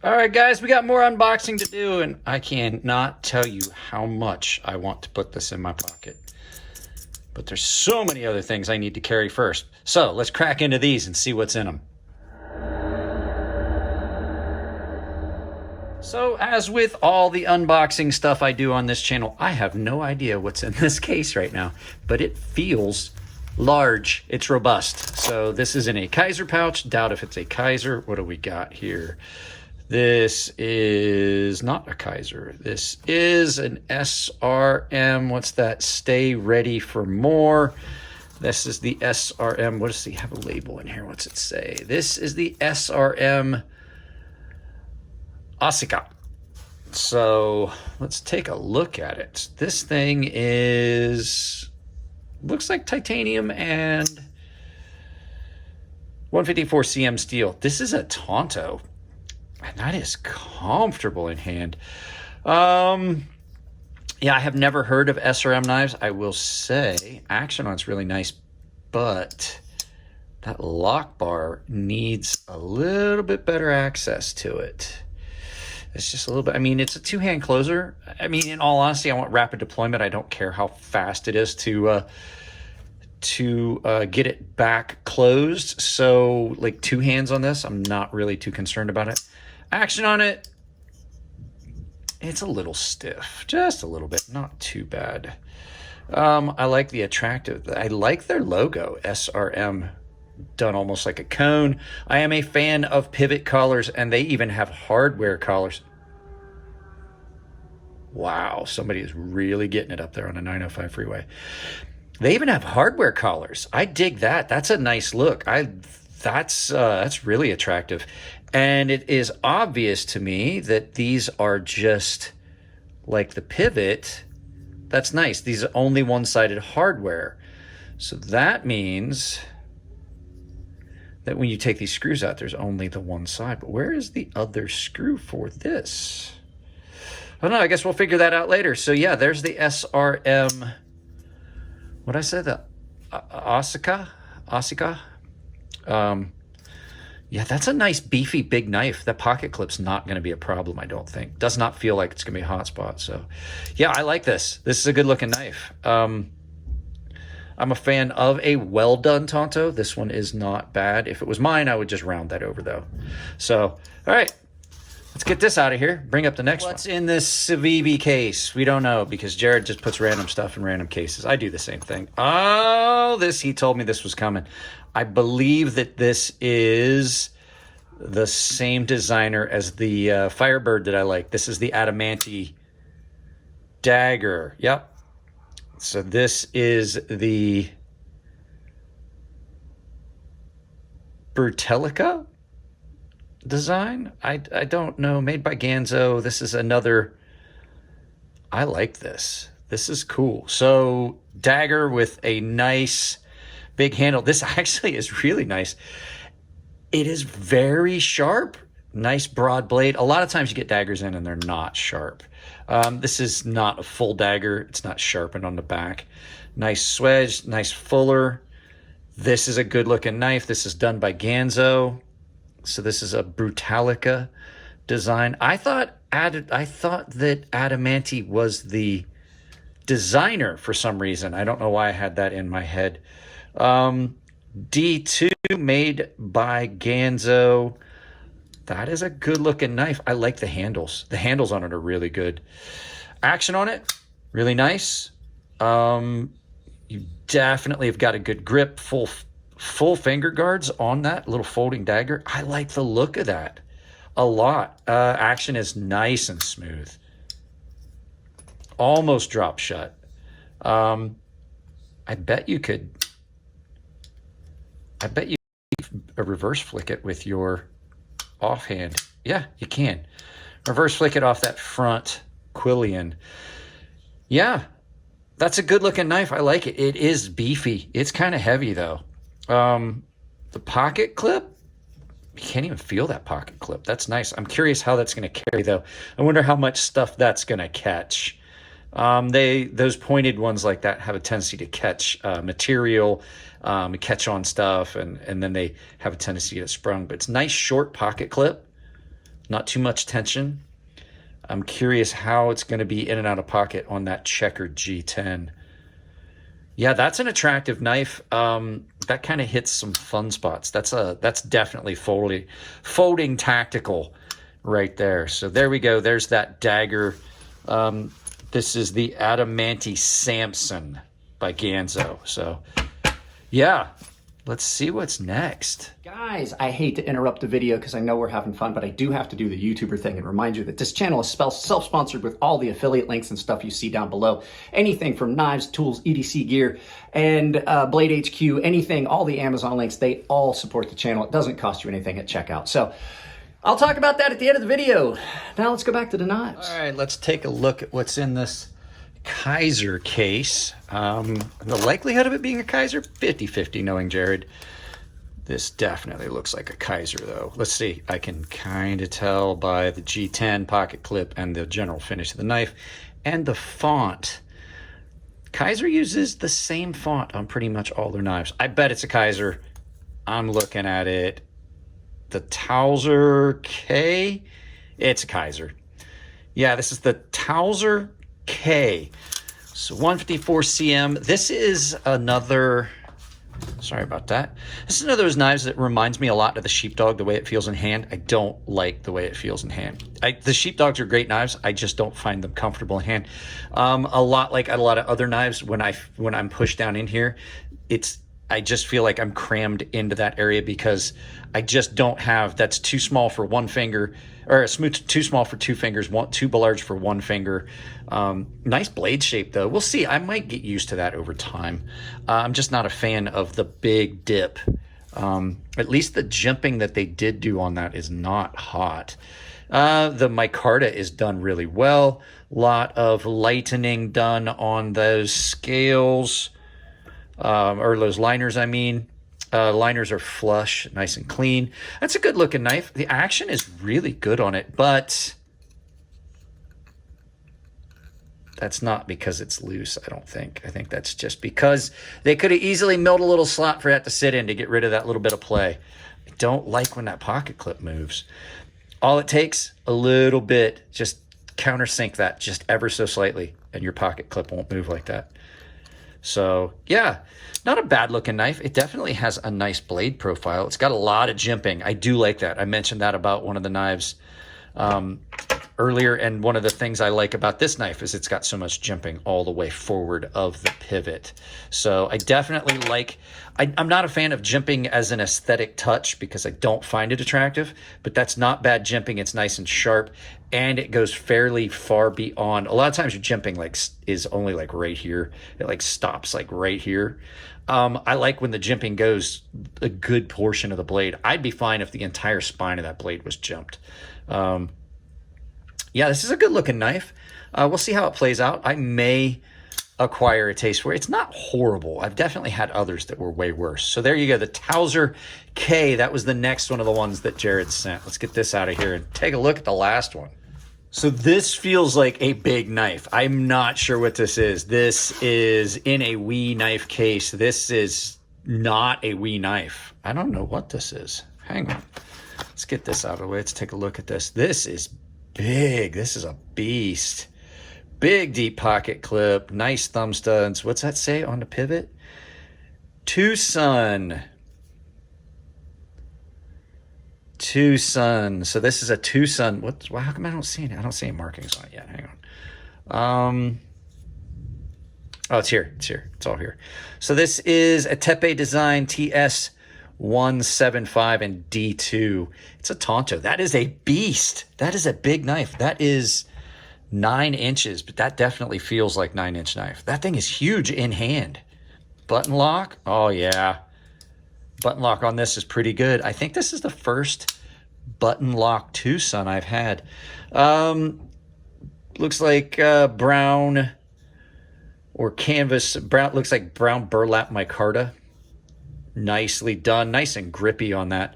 All right, guys, we got more unboxing to do, and I cannot tell you how much I want to put this in my pocket. But there's so many other things I need to carry first. So let's crack into these and see what's in them. So as with all the unboxing stuff I do on this channel, I have no idea what's in this case right now, but it feels large. It's robust. So this is in a Kaiser pouch. Doubt if it's a Kaiser. What do we got here? This is not a Kaiser. This is an SRM. What's that? Stay ready for more. This is the SRM. What does he have a label in here? What's it say? This is the SRM Asico. So let's take a look at it. This thing looks like titanium and 154 cm steel. This is a Tonto. And that is comfortable in hand. Yeah, I have never heard of SRM knives. I will say action on it's really nice, but that lock bar needs a little bit better access to it. It's just a little bit, I mean, it's a two-hand closer. I mean, in all honesty, I want rapid deployment. I don't care how fast it is to get it back closed. So like two hands on this, I'm not really too concerned about it. Action on it, it's a little stiff, just a little bit, not too bad. I like the attractive, I like their logo, SRM, done almost like a cone. I am a fan of pivot collars, and they even have hardware collars. Wow, somebody is really getting it up there on a 905 freeway. They even have hardware collars. I dig that. That's a nice look. That's really attractive. And it is obvious to me that these are just like the pivot. That's nice. These are only one-sided hardware. So that means that when you take these screws out, there's only the one side. But where is the other screw for this? I don't know. I guess we'll figure that out later. So yeah, there's the SRM. What I said, the Asico? Yeah, that's a nice beefy big knife. That pocket clip's not going to be a problem, I don't think. Does not feel like it's going to be a hot spot. So yeah, I like this. This is a good looking knife. I'm a fan of a well done Tonto. This one is not bad. If it was mine, I would just round that over though. So, all right, let's get this out of here. Bring up the next one. What's in this Civivi case? We don't know because Jared just puts random stuff in random cases. I do the same thing. Oh, he told me this was coming. I believe that this is the same designer as the Firebird that I like. This is the Adamante dagger. Yep. So this is the Brutalica design. I don't know. Made by Ganzo. This is another. I like this. This is cool. So dagger with a nice big handle. This actually is really nice. It is very sharp. Nice broad blade. A lot of times you get daggers in and they're not sharp. This is not a full dagger. It's not sharpened on the back. Nice swedge, nice fuller. This is a good looking knife. This is done by Ganzo. So this is a Brutalica design. I thought that Adamante was the designer for some reason. I don't know why I had that in my head. D2 made by Ganzo. That is a good looking knife. I like the handles. The handles on it are really good. Action on it, really nice. You definitely have got a good grip, full finger guards on that little folding dagger. I like the look of that a lot. Action is nice and smooth. Almost drop shut. I bet you could reverse flick it with your offhand. Yeah, you can. Reverse flick it off that front quillion. Yeah, that's a good looking knife. I like it. It is beefy. It's kind of heavy though. The pocket clip, you can't even feel that pocket clip. That's nice. I'm curious how that's going to carry though. I wonder how much stuff that's going to catch. Those pointed ones like that have a tendency to catch material, catch on stuff, and then they have a tendency to get sprung. But it's nice short pocket clip. Not too much tension. I'm curious how it's going to be in and out of pocket on that checkered G10. Yeah, that's an attractive knife. That kind of hits some fun spots. That's definitely folding tactical right there. So there we go. There's that dagger. This is the Adamanti Samson by Ganzo. So yeah, let's see what's next. Guys, I hate to interrupt the video because I know we're having fun, but I do have to do the YouTuber thing and remind you that this channel is self-sponsored with all the affiliate links and stuff you see down below. Anything from knives, tools, EDC gear, and Blade HQ, anything, all the Amazon links, they all support the channel. It doesn't cost you anything at checkout. So I'll talk about that at the end of the video. Now let's go back to the knives. All right, let's take a look at what's in this Kaiser case. The likelihood of it being a Kaiser, 50-50 knowing Jared. This definitely looks like a Kaiser though. Let's see, I can kind of tell by the G10 pocket clip and the general finish of the knife and the font. Kaiser uses the same font on pretty much all their knives. I bet it's a Kaiser. I'm looking at it. The Towser K, it's a Kaiser. Yeah, this is the Towser K. So 154 cm. This is another, sorry about that. This is another of those knives that reminds me a lot of the Sheepdog, the way it feels in hand. I don't like the way it feels in hand. The Sheepdogs are great knives. I just don't find them comfortable in hand. A lot like a lot of other knives, when I'm pushed down in here, I just feel like I'm crammed into that area because I just don't have, that's too small for one finger, or too small for two fingers, too large for one finger. Nice blade shape though. We'll see. I might get used to that over time. I'm just not a fan of the big dip. At least the jimping that they did do on that is not hot. The micarta is done really well. Lot of lightening done on those scales. Or those liners, I mean. Liners are flush, nice and clean. That's a good looking knife. The action is really good on it, but that's not because it's loose, I don't think. I think that's just because they could have easily milled a little slot for that to sit in to get rid of that little bit of play. I don't like when that pocket clip moves. All it takes, a little bit, just countersink that just ever so slightly, and your pocket clip won't move like that. So yeah, not a bad looking knife. It definitely has a nice blade profile. It's got a lot of jimping. I do like that. I mentioned that about one of the knives earlier, and one of the things I like about this knife is it's got so much jimping all the way forward of the pivot. So I definitely like, I'm not a fan of jimping as an aesthetic touch because I don't find it attractive, but that's not bad jimping. It's nice and sharp, and it goes fairly far beyond. A lot of times your jimping is only like right here. It stops like right here. I like when the jimping goes a good portion of the blade. I'd be fine if the entire spine of that blade was jimped. Yeah, this is a good looking knife. We'll see how it plays out. I may acquire a taste for it. It's not horrible. I've definitely had others that were way worse. So there you go, the Towser K. That was the next one of the ones that Jared sent. Let's get this out of here and take a look at the last one. So this feels like a big knife. I'm not sure what this is. This is in a Wii knife case. This is not a Wii knife. I don't know what this is. Hang on. Let's get this out of the way. Let's take a look at this. This is big. This is a beast. Big deep pocket clip. Nice thumb studs. What's that say on the pivot? Tecson. Tecson. So this is a Tecson. What? Well, how come I don't see it? I don't see any markings on it yet. Hang on. Oh, it's here. It's here. It's all here. So this is a Tepe Design TS 175 and D2. It's a Tonto. That is a beast. That is a big knife. That is 9 inches, but that definitely feels like 9-inch knife. That thing is huge in hand. Button lock. Oh yeah. Button lock on this is pretty good. I think this is the first button lock Tecson I've had. Looks like brown or canvas. Brown, looks like brown burlap micarta. Nicely done. Nice and grippy on that.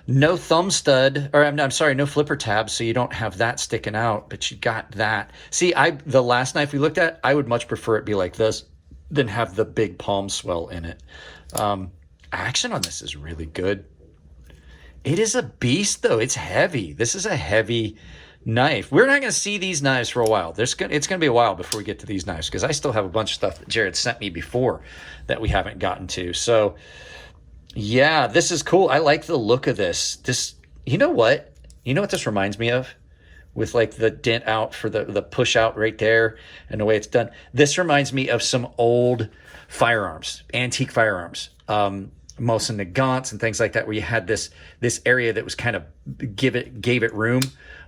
No thumb stud, or I'm sorry, no flipper tab, so you don't have that sticking out, but you got that. See, the last knife we looked at, I would much prefer it be like this than have the big palm swell in it. Action on this is really good. It is a beast, though. It's heavy. This is a heavy knife. We're not going to see these knives for a while. It's going to be a while before we get to these knives because I still have a bunch of stuff that Jared sent me before that we haven't gotten to. So, yeah, this is cool. I like the look of this. You know what? You know what this reminds me of? With like the dent out for the push out right there and the way it's done. This reminds me of some old firearms, antique firearms. Most in the gaunts and things like that, where you had this area that was kind of gave it room,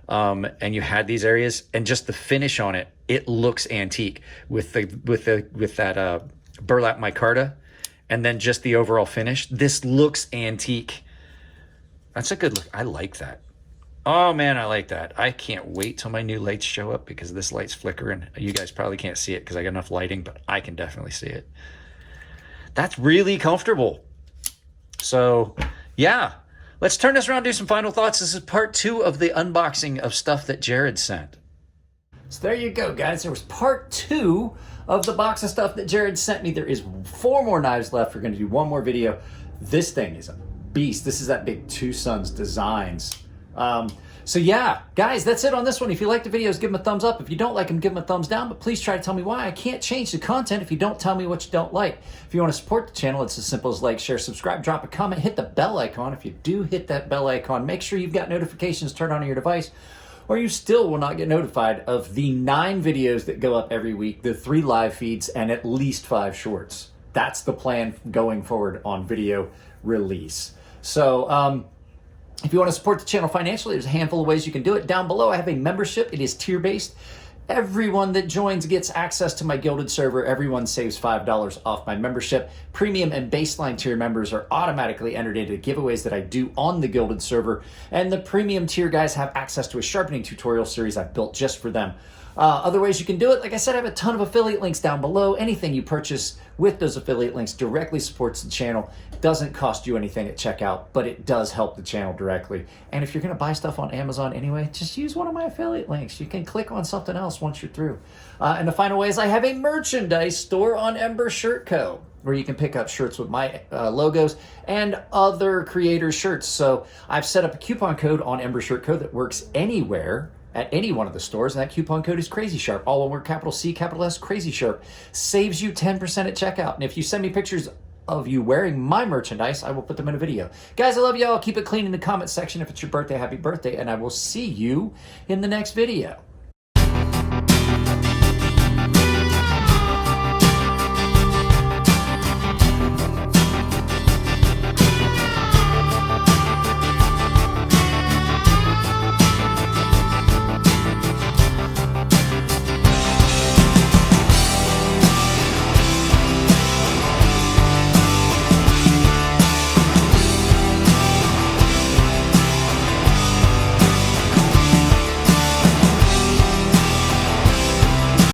and you had these areas, and just the finish on it, it looks antique with that burlap micarta, and then just the overall finish. This looks antique. That's a good look. I like that. Oh man, I like that. I can't wait till my new lights show up because this light's flickering. You guys probably can't see it because I got enough lighting, but I can definitely see it. That's really comfortable. So, yeah, let's turn this around and do some final thoughts. This is part 2 of the unboxing of stuff that Jared sent. So there you go, guys. There was part 2 of the box of stuff that Jared sent me. There is 4 more knives left. We're going to do 1 more video. This thing is a beast. This is that big Two Sons Designs. So yeah, guys, that's it on this one. If you like the videos, give them a thumbs up. If you don't like them, give them a thumbs down. But please try to tell me why. I can't change the content if you don't tell me what you don't like. If you want to support the channel, it's as simple as like, share, subscribe, drop a comment, hit the bell icon. If you do hit that bell icon, make sure you've got notifications turned on your device, or you still will not get notified of the 9 videos that go up every week, the 3 live feeds, and at least 5 shorts. That's the plan going forward on video release. So, if you want to support the channel financially, there's a handful of ways you can do it. Down below, I have a membership. It is tier-based. Everyone that joins gets access to my Gilded server. Everyone saves $5 off my membership. Premium and baseline tier members are automatically entered into giveaways that I do on the Gilded server. And the premium tier guys have access to a sharpening tutorial series I've built just for them. Other ways you can do it, like I said, I have a ton of affiliate links down below. Anything you purchase with those affiliate links directly supports the channel. Doesn't cost you anything at checkout, but it does help the channel directly. And if you're going to buy stuff on Amazon anyway, just use one of my affiliate links. You can click on something else once you're through. And the final way is I have a merchandise store on Ember Shirt Co., where you can pick up shirts with my logos and other creators' shirts. So I've set up a coupon code on Ember Shirt Co. that works anywhere at any one of the stores, and that coupon code is CrazySharp. All one word, capital C, capital S, CrazySharp. Saves you 10% at checkout. And if you send me pictures of you wearing my merchandise, I will put them in a video. Guys, I love y'all. Keep it clean in the comment section. If it's your birthday, happy birthday, and I will see you in the next video.